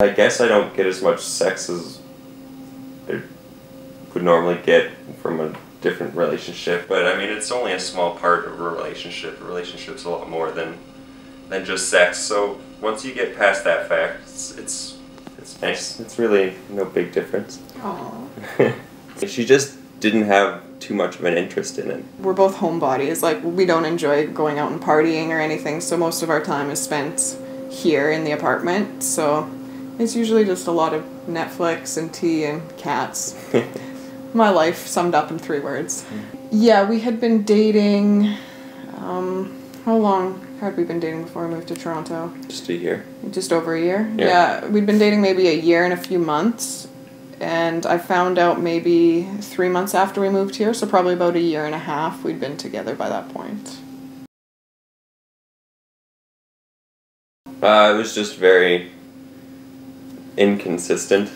I guess I don't get as much sex as I would normally get from a different relationship, but I mean, it's only a small part of a relationship. A relationship's a lot more than just sex, so once you get past that fact, it's nice. It's really no big difference. Aww. She just didn't have too much of an interest in it. We're both homebodies. Like, we don't enjoy going out and partying or anything, so most of our time is spent here in the apartment. So it's usually just a lot of Netflix and tea and cats. My life summed up in 3 words. Yeah, we had been dating, how long had we been dating before we moved to Toronto? Just a year. Just over a year? Yeah. We'd been dating maybe a year and a few months. And I found out maybe 3 months after we moved here, so probably about a year and a half we'd been together by that point. It was just very inconsistent,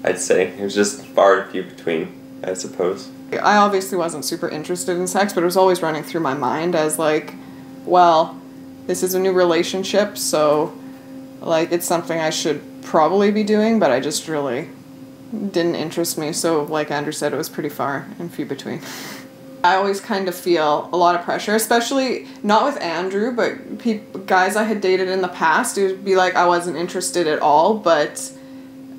I'd say. It was just far and few between, I suppose. I obviously wasn't super interested in sex, but it was always running through my mind as like, well, this is a new relationship, so like it's something I should probably be doing, but I just really didn't interest me, so like Andrew said, it was pretty far and few between. I always kind of feel a lot of pressure, especially not with Andrew, but guys I had dated in the past, it would be like I wasn't interested at all, but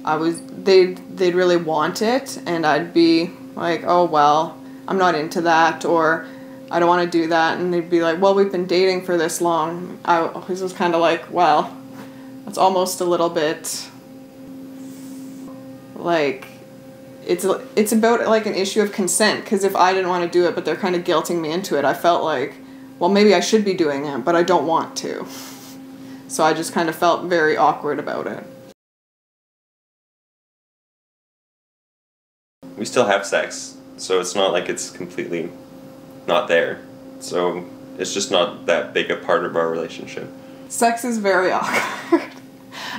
they'd really want it, and I'd be like, oh well, I'm not into that, or I don't want to do that, and they'd be like, well, we've been dating for this long. I was kind of like, well, that's almost a little bit like, it's about like an issue of consent, because if I didn't want to do it but they're kind of guilting me into it, I felt like, well, maybe I should be doing it, but I don't want to. So I just kind of felt very awkward about it. We still have sex, so it's not like it's completely not there. So it's just not that big a part of our relationship. Sex is very awkward.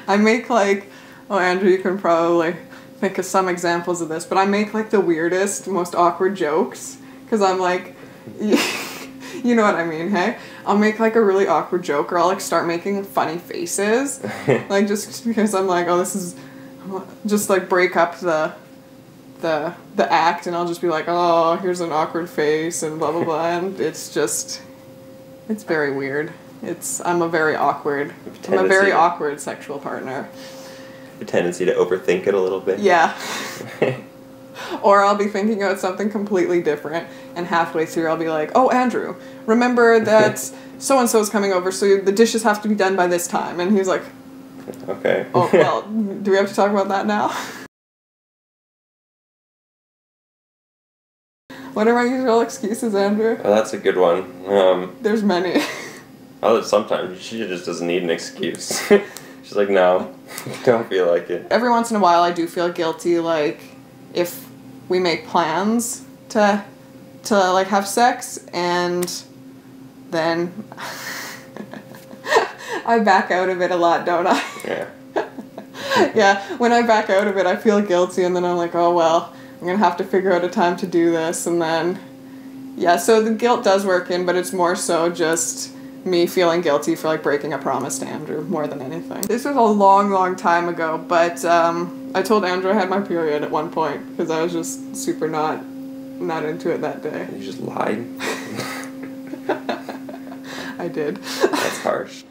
I make like, oh, Andrew, you can probably think of some examples of this, but I make like the weirdest, most awkward jokes, because I'm like, you know what I mean, hey? I'll make like a really awkward joke, or I'll like start making funny faces, like just because I'm like, oh, this is, just like break up the act, and I'll just be like, oh, here's an awkward face, and blah blah blah, and it's very weird. I'm a very awkward sexual partner. A tendency to overthink it a little bit. Yeah. Or I'll be thinking about something completely different, and halfway through I'll be like, oh, Andrew, remember that so-and-so's coming over, so the dishes have to be done by this time. And he's like, okay. Oh, well, do we have to talk about that now? What are my usual excuses, Andrew? Oh, that's a good one. There's many. Oh, sometimes she just doesn't need an excuse. She's like, no, don't feel like it. Every once in a while I do feel guilty, like, if we make plans to like have sex, and then I back out of it a lot, don't I? Yeah. Yeah, when I back out of it I feel guilty, and then I'm like, oh well, I'm gonna have to figure out a time to do this, and then, yeah, so the guilt does work in, but it's more so just me feeling guilty for like breaking a promise to Andrew more than anything. This was a long time ago, but I told Andrew I had my period at one point because I was just super not into it that day. You just lied? I did. That's harsh.